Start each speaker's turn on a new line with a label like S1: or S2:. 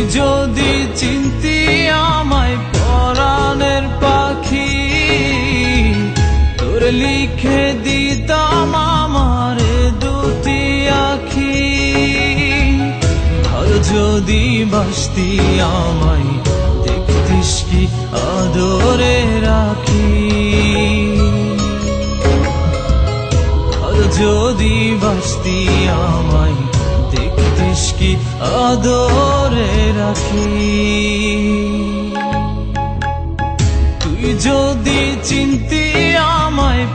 S1: যদি চিনতি আমায় পরাণের পাখি, তোর লিখে দিতাম আমার দুটি আখি। আর যদি বাসতি আমায় দেখতিস কি আদরে রাখি। আর যদি বাসতি আমায় দেখতিস কি আদরে রাখি। তুই যদি চিনতি আমায়